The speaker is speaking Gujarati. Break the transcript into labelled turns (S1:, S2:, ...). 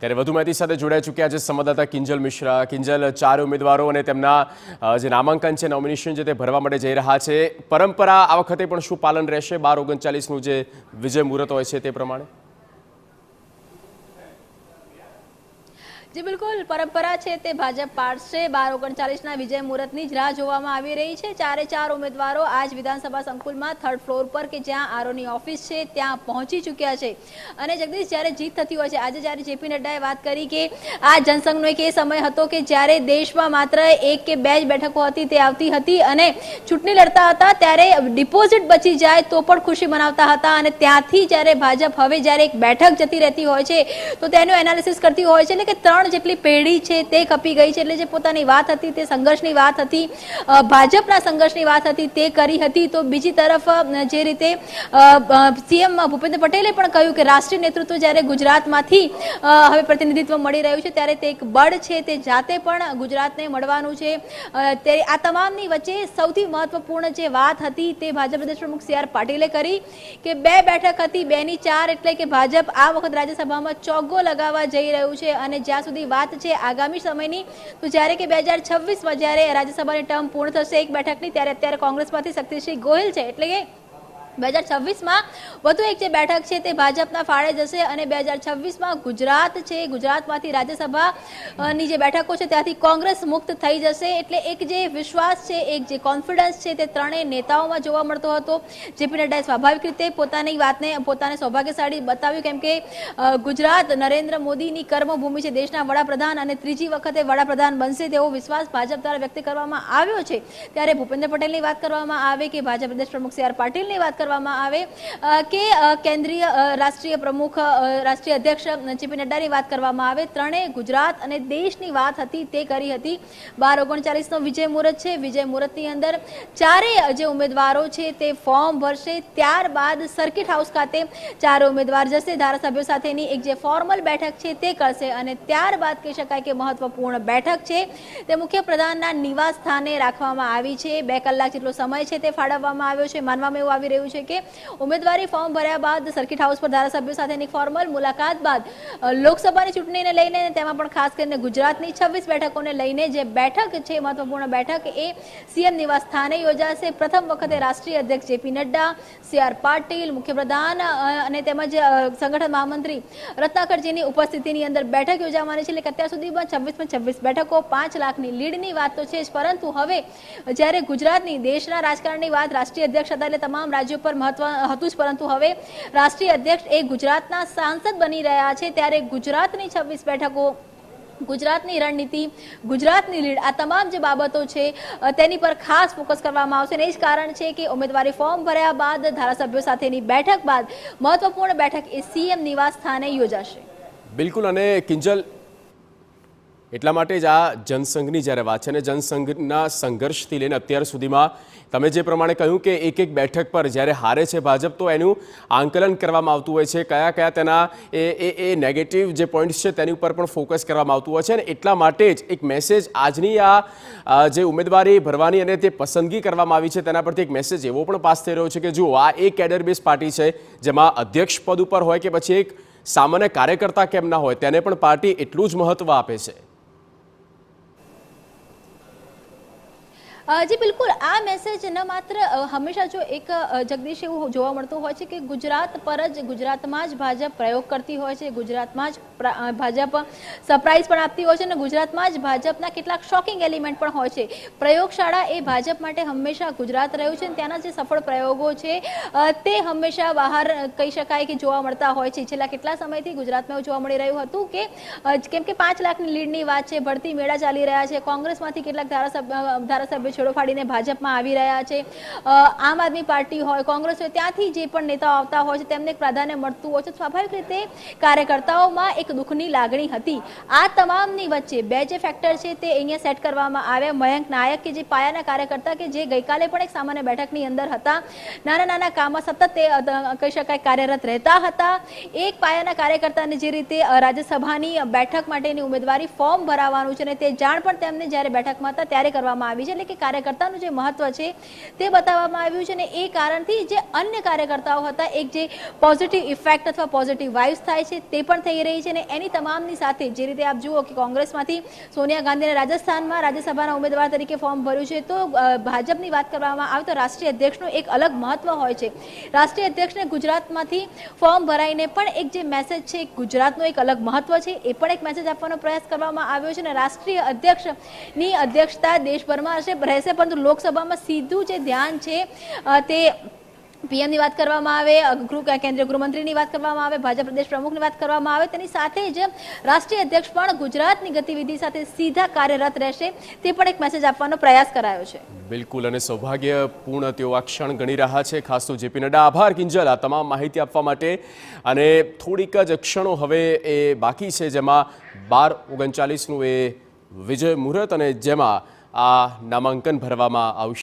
S1: ત્યારે વધુ માહિતી સાથે જોડાઈ ચૂક્યા છે સંવાદદાતા કિંજલ મિશ્રા। કિંજલ, 4 ઉમેદવારો અને તેમના જે નામાંકન છે, નોમિનેશન છે તે ભરવા માટે જઈ રહ્યા છે। પરંપરા આ વખતે પણ શું પાલન રહેશે? 12:39નું જે વિજય મુહૂર્ત હોય છે તે પ્રમાણે?
S2: जी बिल्कुल, परंपरा है ते भाजप पाड़शे। 12:39 विजय मुहूर्त की राह जोवामां आवी रही है। 4 उम्मीदवारों आज विधानसभा संकुल में 3rd फ्लोर पर के ज्यां आरोनी ऑफिस है त्यां पहोंची चूक्या है। अने जगदीश, ज्यारे जीत थती होय छे, आज ज्यारे जेपी नड्डाए बात करी कि आ जनसंघनो एक समय हतो के ज्यारे देश में मात्र 1 के 2 बेठको हती ते आवती हती अने चूंटणी लड़ता हता त्यारे डिपोजिट बची जाए तो पण खुशी मनावता हता। अने त्यांथी ज्यारे भाजप हवे ज्यारे एक बेठक जती रहती होय छे तो तेनुं एनालिसिस करती होय छे એટલે કે 3 જેટલી પેઢી છે તે કપી ગઈ છે। એટલે જે પોતાની વાત હતી તે સંઘર્ષની વાત હતી, ભાજપના સંઘર્ષની વાત હતી તે કરી હતી। તો બીજી તરફ જે રીતે સીએમ ભૂપેન્દ્ર પટેલે પણ કહ્યું કે રાષ્ટ્રીય નેતૃત્વ જ્યારે ગુજરાતમાંથી હવે પ્રતિનિધિત્વ મળી રહ્યું છે ત્યારે તે એક બળ છે તે જાતે પણ ગુજરાતને મળવાનું છે। ત્યારે આ તમામની વચ્ચે સૌથી મહત્વપૂર્ણ જે વાત હતી તે ભાજપ પ્રદેશ પ્રમુખ સી આર પાટીલે કરી કે 2 બેઠક હતી, 2 ની 4 એટલે કે ભાજપ આ વખત રાજ્યસભામાં ચોગ્ગો લગાવવા જઈ રહ્યું છે। અને જ્યાં સુધી વાત છે આગામી સમયની તો જ્યારે કે 2026 માં જ્યારે રાજ્યસભાની ટર્મ પૂર્ણ થશે એક બેઠકની ત્યારે અત્યારે કોંગ્રેસમાંથી શક્તિસિંહ ગોહિલ છે એટલે કે 2026 में વધુ એક જે બેઠક છે તે ભાજપના ફાળે જશે અને 2026 માં ગુજરાત છે, ગુજરાતમાંથી રાજ્યસભાની જે બેઠકો છે ત્યાંથી કોંગ્રેસ મુક્ત થઈ જશે। એટલે એક જે વિશ્વાસ છે, એક જે કોન્ફિડન્સ છે તે ત્રણેય નેતાઓમાં જોવા મળતો હતો। જેપી નડ્ડાએ સ્વાભાવિક રીતે પોતાની વાતને પોતાને સૌભાગ્યશાળી બતાવ્યું કેમ કે ગુજરાત નરેન્દ્ર મોદીની કર્મભૂમિ છે, દેશના વડાપ્રધાન અને ત્રીજી વખતે વડાપ્રધાન બનશે તેવો વિશ્વાસ ભાજપ દ્વારા વ્યક્ત કરવામાં આવ્યો છે। ત્યારે ભૂપેન્દ્ર પટેલની વાત કરવામાં આવે કે ભાજપ પ્રદેશ પ્રમુખ સી આર પાટીલની વાત કરવામાં આવે કે કેન્દ્રીય રાષ્ટ્રીય પ્રમુખ રાષ્ટ્રીય અધ્યક્ષ જેપી નડ્ડાની વાત કરવામાં આવે, ત્રણેય ગુજરાત અને દેશની વાત હતી તે કરી હતી। 12:39નો વિજય મુહૂર્ત છે। વિજય મુહૂર્તની અંદર ચારેય જે ઉમેદવારો છે તે ફોર્મ ભરશે। ત્યારબાદ સર્કિટ હાઉસ ખાતે 4 ઉમેદવાર જશે, ધારાસભ્યો સાથેની એક જે ફોર્મલ બેઠક છે તે કરશે અને ત્યારબાદ કહી શકાય કે મહત્વપૂર્ણ બેઠક છે તે મુખ્યપ્રધાનના નિવાસ સ્થાને રાખવામાં આવી છે। 2 કલાક જેટલો સમય છે તે ફાળવવામાં આવ્યો છે। માનવામાં એવું આવી રહ્યું છે કે ઉમેદવારી ફોર્મ ભર્યા બાદ સર્કિટ હાઉસ પર ધારાસભ્યો સાથેની ફોર્મલ મુલાકાત બાદ લોકસભાની ચૂંટણીને લઈને તેમાં પણ ખાસ કરીને ગુજરાતની 26 બેઠકોને લઈને જે બેઠક છે મહત્વપૂર્ણ બેઠક એ સીએમ નિવાસ સ્થાને યોજાશે। પ્રથમ વખતે રાષ્ટ્રીય અધ્યક્ષ જેપી નડ્ડા, સી આર પાટીલ, મુખ્યપ્રધાન અને તેમજ સંગઠન મહામંત્રી રત્નાકરજીની ઉપસ્થિતિની અંદર બેઠક યોજાવાની છે। એટલે કે અત્યાર સુધીમાં 26 બેઠકો 5 લાખની લીડની વાત તો છે જ, પરંતુ હવે જ્યારે ગુજરાતની દેશના રાજકારણની વાત રાષ્ટ્રીય અધ્યક્ષ હતા એટલે તમામ રાજ્યો પર મહત્વ હતું જ, પરંતુ હવે રાષ્ટ્રીય અધ્યક્ષ એ ગુજરાતના સાંસદ બની રહ્યા છે ત્યારે ગુજરાતની 26 બેઠકો, ગુજરાતની રણનીતિ, ગુજરાતની લીડ આ તમામ જે બાબતો છે તેની પર ખાસ ફોકસ કરવામાં આવશે અને એ જ કારણ છે કે ઉમેદવારી ફોર્મ ભર્યા બાદ ધારાસભ્યો સાથેની બેઠક બાદ મહત્વપૂર્ણ બેઠક એ સીએમ નિવાસ સ્થાને યોજાશે।
S1: બિલકુલ, અને કિંજલ એટલા માટે જ આ જનસંઘની જ્યારે વાત છે ને જનસંઘના સંઘર્ષથી લઈને અત્યાર સુધીમાં તમે જે પ્રમાણે કહ્યું કે એક બેઠક પર જ્યારે હારે છે ભાજપ તો એનું આંકલન કરવામાં આવતું હોય છે, કયા કયા તેના એ નેગેટિવ જે પોઈન્ટ્સ છે તેની ઉપર પણ ફોકસ કરવામાં આવતું હોય છે અને એટલા માટે જ એક મેસેજ આજની આ જે ઉમેદવારી ભરવાની અને તે પસંદગી કરવામાં આવી છે તેના પરથી એક મેસેજ એવો પણ પાસ થઈ રહ્યો છે કે જુઓ, આ એક કેડર બેઝ પાર્ટી છે જેમાં અધ્યક્ષ પદ ઉપર હોય કે પછી એક સામાન્ય કાર્યકર્તા કેમ ના હોય તેને પણ પાર્ટી એટલું જ મહત્વ આપે છે।
S2: जी बिल्कुल, आ मैसेज न मात्र हमेशा जो एक जगदीश એવું જોવા મળતું હોય છે કે ગુજરાત પર જ ગુજરાતમાં જ ભાજપ પ્રયોગ કરતી હોય છે, ગુજરાતમાં જ ભાજપ સરપ્રાઈઝ પણ આપતી હોય છે અને ગુજરાતમાં જ ભાજપના કેટલાક શોકિંગ એલિમેન્ટ પણ હોય છે। પ્રયોગશાળા એ ભાજપ માટે હંમેશા ગુજરાત રહ્યું છે અને ત્યાંના જે સફળ પ્રયોગો છે તે હંમેશા બહાર કહી શકાય કે જોવા મળતા હોય છે। છેલ્લા કેટલા સમયથી ગુજરાતમાં એવું જોવા મળી રહ્યું હતું કે કેમ કે 5 લાખની લીડની વાત છે, ભરતી મેળા ચાલી રહ્યા છે, કોંગ્રેસમાંથી કેટલાક ધારાસભ્ય છોડો ફાડીને ભાજપમાં આવી રહ્યા છે, આમ આદમી પાર્ટી હોય, કોંગ્રેસ હોય, ત્યાંથી જે પણ નેતાઓ આવતા હોય છે તેમને પ્રાધાન્ય મળતું હોય છે। સ્વાભાવિક રીતે કાર્યકર્તાઓમાં એક દુઃખની લાગણી હતી। આ તમામની વચ્ચે 2 જે ફેક્ટર છે તે અહીંયા સેટ કરવામાં આવ્યા। મયંક નાયક કે જે પાયાના કાર્યકર્તા કે જે ગઈકાલે પણ એક સામાન્ય બેઠકની અંદર હતા, નાના નાના કામમાં સતત તે કહી શકાય કાર્યરત રહેતા હતા, એક પાયાના કાર્યકર્તાને જે રીતે રાજ્યસભાની બેઠક માટેની ઉમેદવારી ફોર્મ ભરાવાનું છે અને તે જાણ પણ તેમને જ્યારે બેઠકમાં હતા ત્યારે કરવામાં આવી છે। એટલે કે કાર્યકર્તાનું જે મહત્વ છે તે બતાવવામાં આવ્યું છે અને એ કારણથી જે અન્ય કાર્યકર્તાઓ હતા એક જે પોઝિટિવ ઇફેક્ટ અથવા પોઝિટિવ વાઇબ્સ થાય છે તે પણ થઈ રહી છે અને એની તમામની સાથે જે રીતે આપ જુઓ કે કોંગ્રેસમાંથી સોનિયા ગાંધીને રાજસ્થાનમાં રાજ્યસભાના ઉમેદવાર તરીકે ફોર્મ ભર્યું છે તો ભાજપની વાત કરવામાં આવે તો રાષ્ટ્રીય અધ્યક્ષનું એક અલગ મહત્વ હોય છે. રાષ્ટ્રીય અધ્યક્ષને ગુજરાતમાંથી ફોર્મ ભરાઈને પણ એક જે મેસેજ છે ગુજરાતનો એક અલગ મહત્વ છે એ પણ એક મેસેજ આપવાનો પ્રયાસ કરવામાં આવ્યો છે અને રાષ્ટ્રીય અધ્યક્ષની અધ્યક્ષતા દેશભરમાં રહેશે પરંતુ લોકસભામાં સીધું જે ધ્યાન છે તે પીએમની વાત કરવામાં આવે, કેન્દ્રીય ગૃહમંત્રીની વાત કરવામાં આવે, ભાજપ પ્રદેશ પ્રમુખની વાત કરવામાં આવે તેની સાથે જ રાષ્ટ્રીય અધ્યક્ષ પણ ગુજરાતની ગતિવિધિ સાથે સીધા કાર્યરત રહેશે તે પણ એક મેસેજ આપવાનો પ્રયાસ કરાયો છે.
S1: બિલકુલ, અને સૌભાગ્યપૂર્ણ તેઓ આ ક્ષણ ગણી રહ્યા છે. ખાસ તો જેપી નડ્ડા, આભાર કિંજલ આ તમામ માહિતી આપવા માટે. અને થોડીક જ ક્ષણો હવે એ બાકી છે જેમાં 12:39નું એ વિજય મુહૂર્ત અને જેમાં આ નામાંકન ભરવામાં આવશે.